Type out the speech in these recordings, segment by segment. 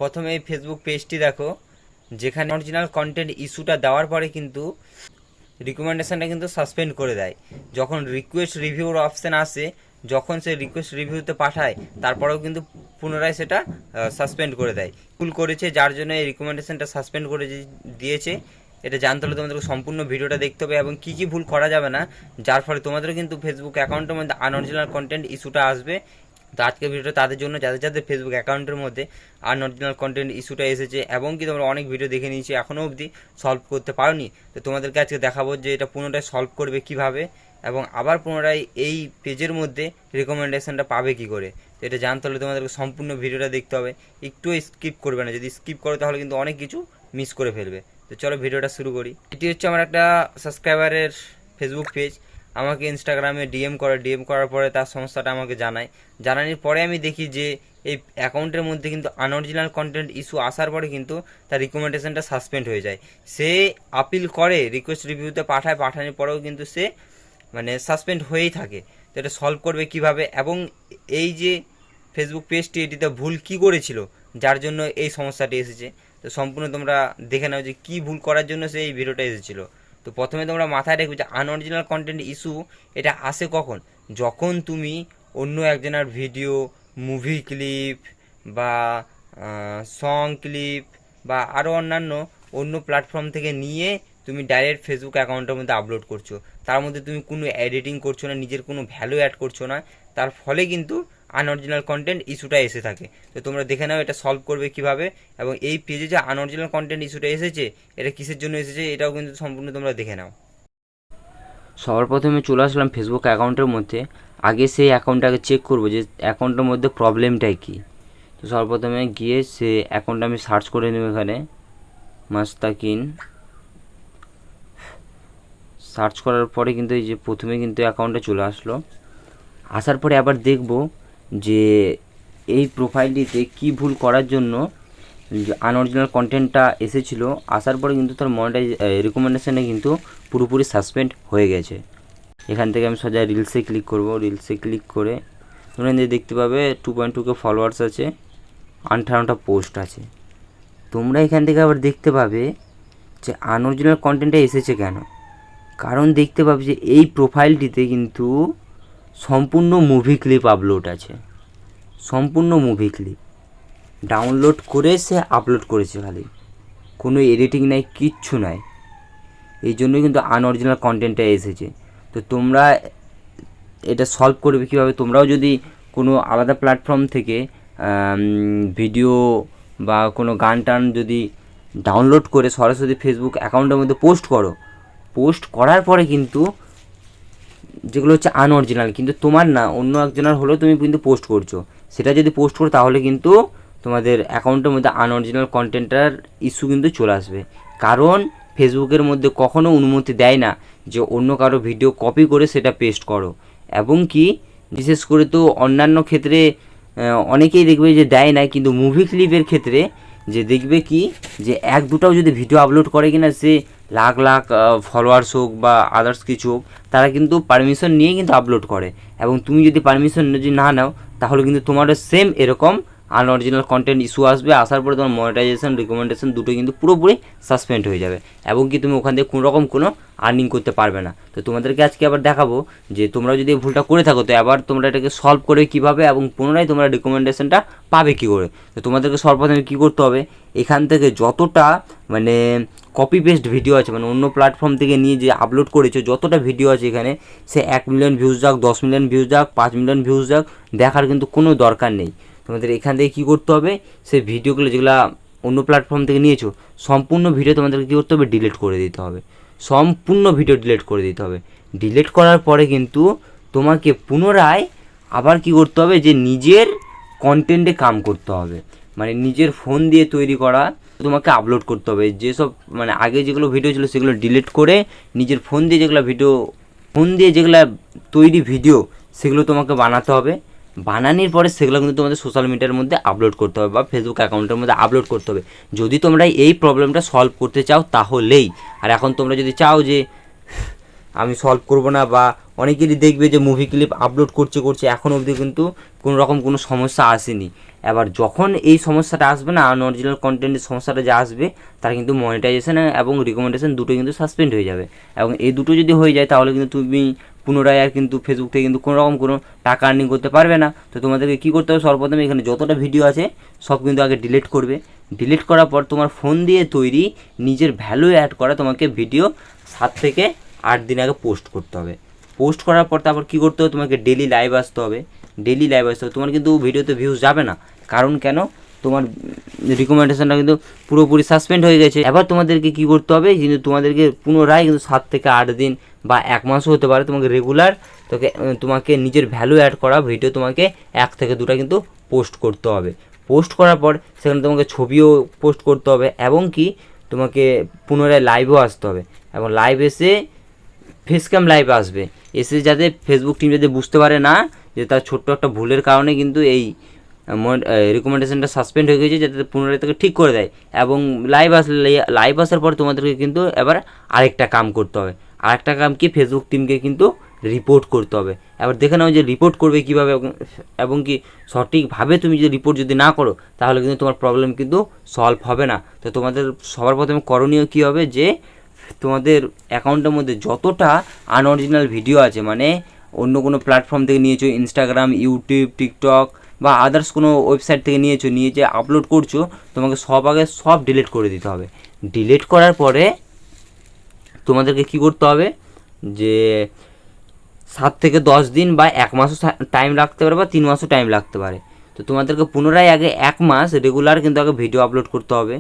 প্রথমে এই ফেসবুক পেজটি দেখো, যেখানে অরিজিনাল কন্টেন্ট ইস্যুটা দেওয়ার পরে কিন্তু রিকমেন্ডেশনটা কিন্তু সাসপেন্ড করে দেয়। যখন রিকোয়েস্ট রিভিউর অপশান আসে, যখন সে রিকোয়েস্ট রিভিউতে পাঠায়, তারপরেও কিন্তু পুনরায় সেটা সাসপেন্ড করে দেয়। ভুল করেছে যার জন্য এই রিকমেন্ডেশনটা সাসপেন্ড করে দিয়েছে, এটা জানতে হলে তোমাদেরকে সম্পূর্ণ ভিডিওটা দেখতে হবে এবং কী কী ভুল করা যাবে না, যার ফলে তোমাদেরও কিন্তু ফেসবুক অ্যাকাউন্টের মধ্যে আনঅরিজিনাল কন্টেন্ট ইস্যুটা আসবে। তো আজকের ভিডিওটা তাদের জন্য যাদের যাদের ফেসবুক অ্যাকাউন্টের মধ্যে আনঅরিজিনাল কন্টেন্ট ইস্যুটা এসেছে এবং কি তোমরা অনেক ভিডিও দেখে নিয়েছি এখনও অবধি সলভ করতে পারোনি। তো তোমাদেরকে আজকে দেখাবো যে এটা পুনরায় সলভ করবে কিভাবে এবং আবার পুনরায় এই পেজের মধ্যে রিকমেন্ডেশনটা পাবে কি করে। তো এটা জানতে হলে তোমাদেরকে সম্পূর্ণ ভিডিওটা দেখতে হবে, একটুও স্কিপ করবে না। যদি স্কিপ করো তাহলে কিন্তু অনেক কিছু মিস করে ফেলবে। তো চলো ভিডিওটা শুরু করি। এটি হচ্ছে আমার একটা সাবস্ক্রাইবারের ফেসবুক পেজ। আমাকে ইনস্টাগ্রামে ডিএম করার পরে তার সমস্যাটা আমাকে জানানোর পরে আমি দেখি যে এই অ্যাকাউন্টের মধ্যে কিন্তু আনঅরিজিনাল কন্টেন্ট ইস্যু আসার পরে কিন্তু তার রিকমেন্ডেশনটা সাসপেন্ড হয়ে যায়। সে আপিল করে, রিকোয়েস্ট রিভিউতে পাঠানোর পরেও কিন্তু সে সাসপেন্ড হয়েই থাকে। তো এটা সলভ করবে কিভাবে এবং এই যে ফেসবুক পেজটি এটিতে ভুল কি করেছিল যার জন্য এই সমস্যাটি এসেছে, তো সম্পূর্ণ তোমরা দেখে নাও যে কী ভুল করার জন্য সে এই ভিডিওটা এসেছিলো। তো প্রথমে তোমরা মাথায় রাখবে যে আনঅরিজিনাল কন্টেন্ট ইস্যু এটা আসে কখন, যখন তুমি অন্য একজনের ভিডিও, মুভি ক্লিপ বা সং ক্লিপ বা আরও অন্য প্ল্যাটফর্ম থেকে নিয়ে তুমি ডাইরেক্ট ফেসবুক অ্যাকাউন্টের মধ্যে আপলোড করছো। তার মধ্যে তুমি কোনো এডিটিং করছো না, নিজের কোনো ভ্যালু অ্যাড করছো না, তার ফলে কিন্তু আনঅরিজিনাল কন্টেন্ট ইস্যুটা এসে থাকে। তো তোমরা দেখে নাও এটা সলভ করবে কিভাবে এবং এই পেজে যে আনঅরিজিনাল কন্টেন্ট ইস্যুটা এসেছে এটা কিসের জন্য এসেছে এটাও কিন্তু সম্পূর্ণ তোমরা দেখে নাও। সবার প্রথমে চলে আসলাম ফেসবুক অ্যাকাউন্টের মধ্যে। আগে সেই অ্যাকাউন্টটাকে চেক করবো যে অ্যাকাউন্টের মধ্যে প্রবলেমটাই কী। তো সবার প্রথমে গিয়ে সে অ্যাকাউন্টটা আমি সার্চ করে নেব। এখানে মাস্তাকিন সার্চ করার পরে কিন্তু এই যে প্রথমে কিন্তু অ্যাকাউন্টে চলে আসলো। আসার পরে আবার দেখব যে এই প্রোফাইলটিতে কি ভুল করার জন্য আনঅরিজিনাল কন্টেন্টটা এসেছিলো। আসার পরে কিন্তু তার রিকমেন্ডেশনে কিন্তু পুরোপুরি সাসপেন্ড হয়ে গেছে। এখান থেকে আমি সোজা রিলসে ক্লিক করব। রিলসে ক্লিক করে তোমরা দেখতে পাবে 2.2K ফলোয়ার্স আছে, 58টা পোস্ট আছে। তোমরা এখান থেকে আবার দেখতে পাবে যে আনঅরিজিনাল কন্টেন্টটা এসেছে কেন। কারণ দেখতে পাবে যে এই প্রোফাইলটিতে কিন্তু সম্পূর্ণ মুভি ক্লিপ আপলোড আছে, সম্পূর্ণ মুভি ক্লিপ ডাউনলোড করে সে আপলোড করেছে, খালি কোনো এডিটিং নাই, কিচ্ছু নাই। এই জন্যই কিন্তু আনঅরিজিনাল কন্টেন্টটা এসেছে। তো তোমরা এটা সলভ করবে কীভাবে, তোমরাও যদি কোনো আলাদা প্ল্যাটফর্ম থেকে ভিডিও বা কোনো গান টান যদি ডাউনলোড করে সরাসরি ফেসবুক অ্যাকাউন্টের মধ্যে পোস্ট করো, পোস্ট করার পরে কিন্তু যেগুলো হচ্ছে আনঅরিজিনাল, কিন্তু তোমার না অন্য একজনের হলেও তুমি কিন্তু পোস্ট করছো, সেটা যদি পোস্ট করো তাহলে কিন্তু তোমাদের অ্যাকাউন্টের মধ্যে আনঅরিজিনাল কন্টেন্টটার ইস্যু কিন্তু চলে আসবে। কারণ ফেসবুকের মধ্যে কখনও অনুমতি দেয় না যে অন্য কারো ভিডিও কপি করে সেটা পেস্ট করো। এবং কি বিশেষ করে তো অন্যান্য ক্ষেত্রে অনেকেই দেখবে যে দেয় না, কিন্তু মুভি ক্লিপের ক্ষেত্রে যে দেখবে কি যে এক দুটাও যদি ভিডিও আপলোড করে কিনা সে লাখ লাখ ফলোয়ার্স হোক বা আদার্স কিছু হোক, তারা কিন্তু পারমিশন নিয়ে কিন্তু আপলোড করে। এবং তুমি যদি পারমিশন যদি না নাও তাহলে কিন্তু তোমারও সেম এরকম আনঅরিজিনাল কন্টেন্ট ইস্যু আসবে। আসার পরে তোমার মনিটাইজেশন, রিকমেন্ডেশন দুটো কিন্তু পুরোপুরি সাসপেন্ড হয়ে যাবে এবং কি তুমি ওখান থেকে কোনো আর্নিং করতে পারবে না। তো তোমাদেরকে আজকে আবার দেখাবো যে তোমরা যদি ভুলটা করে থাকো তো আবার তোমরা এটাকে সলভ করবে কীভাবে এবং পুনরায় তোমরা রিকমেন্ডেশনটা পাবে কী করে। তো তোমাদেরকে সর্বপ্রথমে কী করতে হবে, এখান থেকে যতটা কপি পেস্ট ভিডিও আছে, অন্য প্ল্যাটফর্ম থেকে নিয়ে যে আপলোড করেছো যতটা ভিডিও আছে এখানে, সে 1 মিলিয়ন ভিউজ যাক, 10 মিলিয়ন ভিউজ যাক, 5 মিলিয়ন ভিউজ যাক, দেখার কিন্তু কোনো দরকার নেই। তোমাদের এখান থেকে কী করতে হবে, সেই ভিডিওগুলো যেগুলো অন্য প্ল্যাটফর্ম থেকে নিয়েছো সম্পূর্ণ ভিডিও তোমাদেরকে কী করতে হবে, ডিলিট করে দিতে হবে। সম্পূর্ণ ভিডিও ডিলিট করে দিতে হবে। ডিলিট করার পরে কিন্তু তোমাকে পুনরায় আবার কি করতে হবে, যে নিজের কন্টেন্টে কাম করতে হবে, নিজের ফোন দিয়ে তৈরি করা তোমাকে আপলোড করতে হবে। যেসব আগে যেগুলো ভিডিও ছিল সেগুলো ডিলিট করে নিজের ফোন দিয়ে যেগুলো তৈরি ভিডিও সেগুলো তোমাকে বানাতে হবে। বানানোর পরে সেগুলো কিন্তু তোমাদের সোশ্যাল মিডিয়ার মধ্যে আপলোড করতে হবে বা ফেসবুক অ্যাকাউন্টের মধ্যে আপলোড করতে হবে, যদি তোমরা এই প্রবলেমটা সলভ করতে চাও তাহলেই। আর এখন তোমরা যদি চাও যে আমি সলভ করব না, বা অনেকেরই দেখবে যে মুভি ক্লিপ আপলোড করছে এখনও অবধি কিন্তু কোনো রকম কোনো সমস্যা আসেনি, এবার যখন এই সমস্যাটা আসবে না, আনঅরিজিনাল কন্টেন্টের সমস্যাটা যা আসবে, তার কিন্তু মনিটাইজেশন এবং রিকমেন্ডেশন দুটো কিন্তু সাসপেন্ড হয়ে যাবে। এবং এই দুটো যদি হয়ে যায় তাহলে কিন্তু তুমি পুনরায় আর কিন্তু ফেসবুক থেকে কিন্তু কোনো রকম কোনো টাকা আর্নিং করতে পারবে না। তো তোমাদেরকে কী করতে হবে, সর্বপ্রথমে এখানে যতটা ভিডিও আছে সব কিন্তু আগে ডিলিট করবে। ডিলিট করার পর তোমার ফোন দিয়ে তৈরি নিজের ভ্যালু অ্যাড করা তোমাকে ভিডিও 7 থেকে 8 দিন আগে পোস্ট করতে হবে। পোস্ট করার পর তারপর কী করতে হবে, তোমাকে ডেলি লাইভ আসতে হবে। ডেলি লাইভ আসতে হবে। তোমার কিন্তু ভিডিওতে ভিউজ যাবে না, কারণ কেন, তোমার রিকমেন্ডেশনটা কিন্তু পুরোপুরি সাসপেন্ড হয়ে গেছে। এবার তোমাদেরকে কী করতে হবে, কিন্তু তোমাদেরকে পুনরায় কিন্তু 7 থেকে 8 দিন বা 1 মাসও হতে পারে, তোমাকে রেগুলার তোমাকে নিজের ভ্যালু অ্যাড করা ভিডিও তোমাকে 1 থেকে 2টা কিন্তু পোস্ট করতে হবে। পোস্ট করার পর সেখানে তোমাকে ছবিও পোস্ট করতে হবে, এবং কি তোমাকে পুনরায় লাইভও আসতে হবে। এবং লাইভ এসে ফেস ক্যাম লাইভ আসবে, এসে যাতে ফেসবুক টিম যাতে বুঝতে পারে না যে তার ছোট্ট একটা ভুলের কারণে কিন্তু এই রিকমেন্ডেশনটা সাসপেন্ড হয়ে গেছে, যাতে পুনরায় তাকে ঠিক করে দেয়। এবং লাইভ আসার পর তোমাদেরকে কিন্তু এবার আরেকটা কাম করতে হবে। আরেকটা কাম কি, ফেসবুক টিমকে কিন্তু রিপোর্ট করতে হবে। এবার দেখে নাও যে রিপোর্ট করবে কীভাবে, এবং কি সঠিকভাবে তুমি যদি রিপোর্ট যদি না করো তাহলে কিন্তু তোমার প্রবলেম কিন্তু সলভ হবে না। তো তোমাদের সবার প্রথমে করণীয় কী হবে, যে তোমাদের অ্যাকাউন্টের মধ্যে যতটা আনঅরিজিনাল ভিডিও আছে, মানে অন্য কোনো প্ল্যাটফর্ম থেকে নিয়েছো, ইনস্টাগ্রাম, ইউটিউব, টিকটক বা আদার্স কোনো ওয়েবসাইট থেকে নিয়ে যে আপলোড করছো, তোমাকে সব ডিলিট করে দিতে হবে। ডিলিট করার পরে তোমাদেরকে কী করতে হবে, যে 7 থেকে 10 দিন বা 1 মাসও টাইম লাগতে পারে, বা 3 মাসও টাইম লাগতে পারে। তো তোমাদেরকে পুনরায় আগে 1 মাস রেগুলার কিন্তু আগে ভিডিও আপলোড করতে হবে।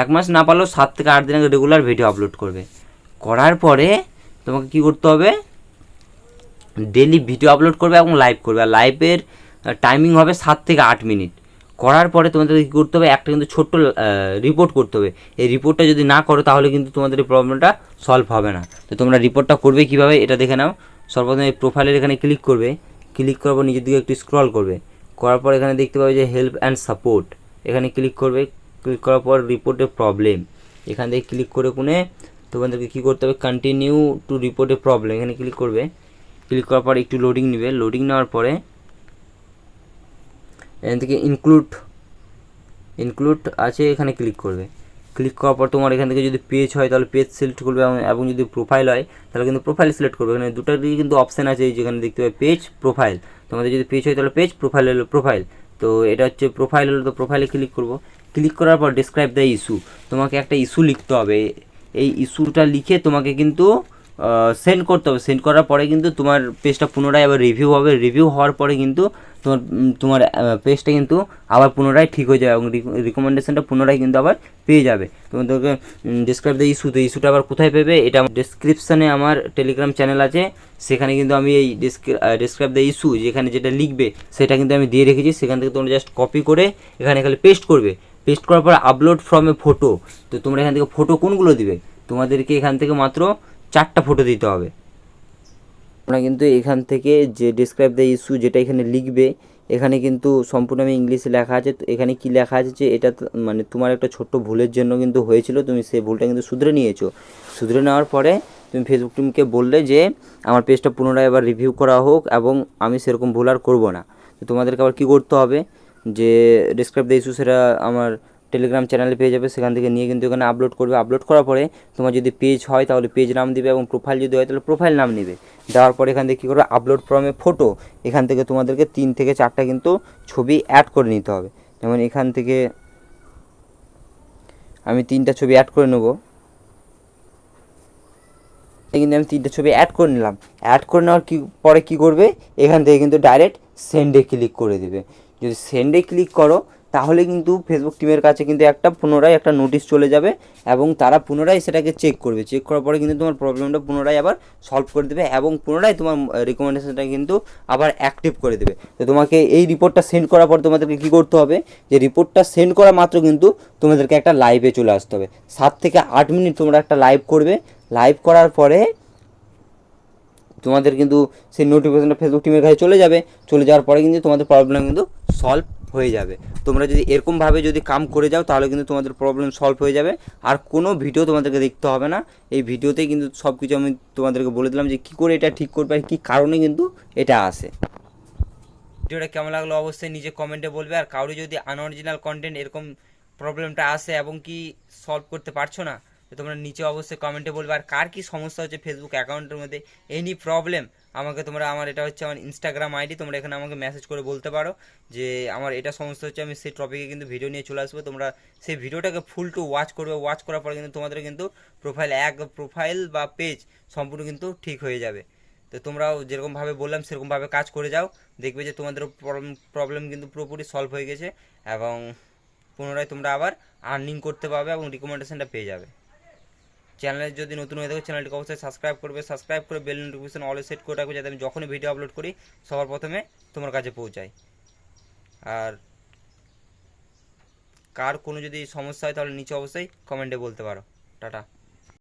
1 মাস না পারলেও 7 থেকে 8 দিন আগে রেগুলার ভিডিও আপলোড করবে। করার পরে তোমাকে কী করতে হবে, ডেলি ভিডিও আপলোড করবে এবং লাইভ করবে। আর লাইভের টাইমিং হবে 7 থেকে 8 মিনিট। করার পরে তোমাদেরকে কী করতে হবে, একটা কিন্তু ছোট্ট রিপোর্ট করতে হবে। এই রিপোর্টটা যদি না করো তাহলে কিন্তু তোমাদের এই প্রবলেমটা সলভ হবে না। তো তোমরা রিপোর্টটা করবে কীভাবে এটা দেখে নাও। সর্বপ্রথমে প্রোফাইলের এখানে ক্লিক করবে, ক্লিক করার পর নিজের দিকে একটু স্ক্রল করবে, করার পর এখানে দেখতে পাবে যে হেল্প অ্যান্ড সাপোর্ট, এখানে ক্লিক করবে। ক্লিক করার পর রিপোর্টের প্রবলেম, এখান থেকে ক্লিক করে কোনে তোমাদেরকে কী করতে হবে, কন্টিনিউ টু রিপোর্টের প্রবলেম, এখানে ক্লিক করবে। ক্লিক করার পর একটু লোডিং নেবে। লোডিং নেওয়ার পরে এখান থেকে ইনক্লুড আছে, এখানে ক্লিক করবে। ক্লিক করার পর তোমার এখান থেকে যদি পেজ হয় তাহলে পেজ সিলেক্ট করবে, এবং যদি প্রোফাইল হয় তাহলে কিন্তু প্রোফাইল সিলেক্ট করবে। এখানে দুটোরই কিন্তু অপশান আছে, যেখানে দেখতে পাবে পেজ, প্রোফাইল। তোমাদের যদি পেজ হয় তাহলে পেজ, প্রোফাইল হলো প্রোফাইল। তো এটা হচ্ছে প্রোফাইল হলো, তো প্রোফাইলে ক্লিক করব। ক্লিক করার পর ডিসক্রাইব দ্য ইস্যু, তোমাকে একটা ইস্যু লিখতে হবে। এই ইস্যুটা লিখে তোমাকে কিন্তু সেন্ড করতে হবে। সেন্ড করার পরে কিন্তু তোমার পেজটা পুনরায় আবার রিভিউ হবে। রিভিউ হওয়ার পরে কিন্তু তোমার পেজটা কিন্তু আবার পুনরায় ঠিক হয়ে যাবে, এবং রিকমেন্ডেশনটা পুনরায় কিন্তু আবার পেয়ে যাবে। তোমাদেরকে ডিসক্রাইব দ্য ইস্যু, তো ইস্যুটা আবার কোথায় পেবে, এটা ডেসক্রিপশানে আমার টেলিগ্রাম চ্যানেল আছে, সেখানে কিন্তু আমি এই ডিসক্রাইব দ্য ইস্যু যেখানে যেটা লিখবে সেটা কিন্তু আমি দিয়ে রেখেছি। সেখান থেকে তোমরা জাস্ট কপি করে এখানে খালি পেস্ট করবে। পেস্ট করার পর আপলোড ফ্রম এ ফটো, তো তোমরা এখান থেকে ফটো কোনগুলো দিবে, তোমাদেরকে এখান থেকে মাত্র 4টা ফটো দিতে হবে। তোমরা কিন্তু এখান থেকে যে ডিসক্রাইব দ্য ইস্যু যেটা এখানে লিখবে, এখানে কিন্তু সম্পূর্ণ আমি ইংলিশে লেখা আছে। তো এখানে কি লেখা আছে, যে এটা মানে তোমার একটা ছোট্ট ভুলের জন্য কিন্তু হয়েছিল, তুমি সেই ভুলটা কিন্তু শুধরে নিয়েছো। শুধরে নেওয়ার পরে তুমি ফেসবুক টিমকে বললে যে আমার পেজটা পুনরায় আবার রিভিউ করা হোক, এবং আমি সেরকম ভুল আর করবো না। তো তোমাদেরকে আবার কী করতে হবে, যে ডিসক্রাইব দ্য ইস্যু সেটা আমার টেলিগ্রাম চ্যানেলে পেয়ে যাবে, সেখান থেকে নিয়ে কিন্তু এখানে আপলোড করবে। আপলোড করার পরে তোমার যদি পেজ হয় তাহলে পেজ নাম দিবে, এবং প্রোফাইল যদি হয় তাহলে প্রোফাইল নাম নেবে। দেওয়ার পরে এখান থেকে কী করবে, আপলোড ফ্রমে ফটো, এখান থেকে তোমাদেরকে 3 থেকে 4টা কিন্তু ছবি অ্যাড করে নিতে হবে। যেমন এখান থেকে আমি 3টা ছবি অ্যাড করে নেব। কিন্তু আমি 3টে ছবি অ্যাড করে নিলাম। অ্যাড করে নেওয়ার পরে কী করবে, এখান থেকে কিন্তু ডাইরেক্ট সেন্ডে ক্লিক করে দেবে। যদি সেন্ডে ক্লিক করো তাহলে কিন্তু ফেসবুক টিমের কাছে কিন্তু পুনরায় একটা নোটিশ চলে যাবে, এবং তারা পুনরায় সেটাকে চেক করবে। চেক করার পরে কিন্তু তোমার প্রবলেমটা পুনরায় আবার সলভ করে দেবে, এবং পুনরায় তোমার রিকমেন্ডেশনটা কিন্তু আবার অ্যাক্টিভ করে দেবে। তো তোমাকে এই রিপোর্টটা সেন্ড করার পর তোমাদেরকে কী করতে হবে, যে রিপোর্টটা সেন্ড করা মাত্র কিন্তু তোমাদেরকে একটা লাইভে চলে আসতে হবে। 7 থেকে 8 মিনিট তোমরা একটা লাইভ করবে। লাইভ করার পরে তোমাদের কিন্তু সেই নোটিফিকেশনটা ফেসবুক টিমের কাছে চলে যাবে। চলে যাওয়ার পরে কিন্তু তোমাদের প্রবলেম কিন্তু সলভ হয়ে যাবে। তোমরা যদি এরকমভাবে যদি কাম করে যাও তাহলে কিন্তু তোমাদের প্রবলেম সলভ হয়ে যাবে। আর কোনো ভিডিও তোমাদেরকে দেখতে হবে না, এই ভিডিওতেই কিন্তু সব কিছু আমি তোমাদেরকে বলে দিলাম যে কী করে এটা ঠিক করবে আর কী কারণে কিন্তু এটা আসে। ভিডিওটা কেমন লাগলো অবশ্যই নিজে কমেন্টে বলবে। আর কারো যদি আনঅরিজিনাল কন্টেন্ট এরকম প্রবলেমটা আসে এবং কি সলভ করতে পারছো না, তো তোমরা নিচে অবশ্যই কমেন্টে বলবে। আর কার কী সমস্যা হচ্ছে ফেসবুক অ্যাকাউন্টের মধ্যে, এনি প্রবলেম, আমাকে তোমরা, আমার এটা হচ্ছে আমার ইনস্টাগ্রাম আইডি, তোমরা এখানে আমাকে মেসেজ করে বলতে পারো যে আমার এটা সমস্যা হচ্ছে। আমি সেই টপিকে কিন্তু ভিডিও নিয়ে চলে আসবো। তোমরা সেই ভিডিওটাকে ফুল টু ওয়াচ করবে। ওয়াচ করার পরে কিন্তু তোমাদের কিন্তু প্রোফাইল বা পেজ সম্পূর্ণ কিন্তু ঠিক হয়ে যাবে। তো তোমরাও যেরকমভাবে বললাম সেরকমভাবে কাজ করে যাও, দেখবে যে তোমাদের প্রবলেম কিন্তু পুরোপুরি সলভ হয়ে গেছে এবং পুনরায় তোমরা আবার আর্নিং করতে পারবে এবং রিকমেন্ডেশনটা পেয়ে যাবে। চ্যানেলে যদি নতুন হয়ে থাকে চ্যানেলটিকে অবশ্যই সাবস্ক্রাইব করবে, সাবস্ক্রাইব করে বেল নোটিফিকেশন অলে সেট করে রাখবে, যাতে আমি যখনই ভিডিও আপলোড করি সবার প্রথমে তোমার কাছে পৌঁছায়। আর কার কোনো যদি সমস্যা হয় তাহলে নিচে অবশ্যই কমেন্টে বলতে পারো। টাটা।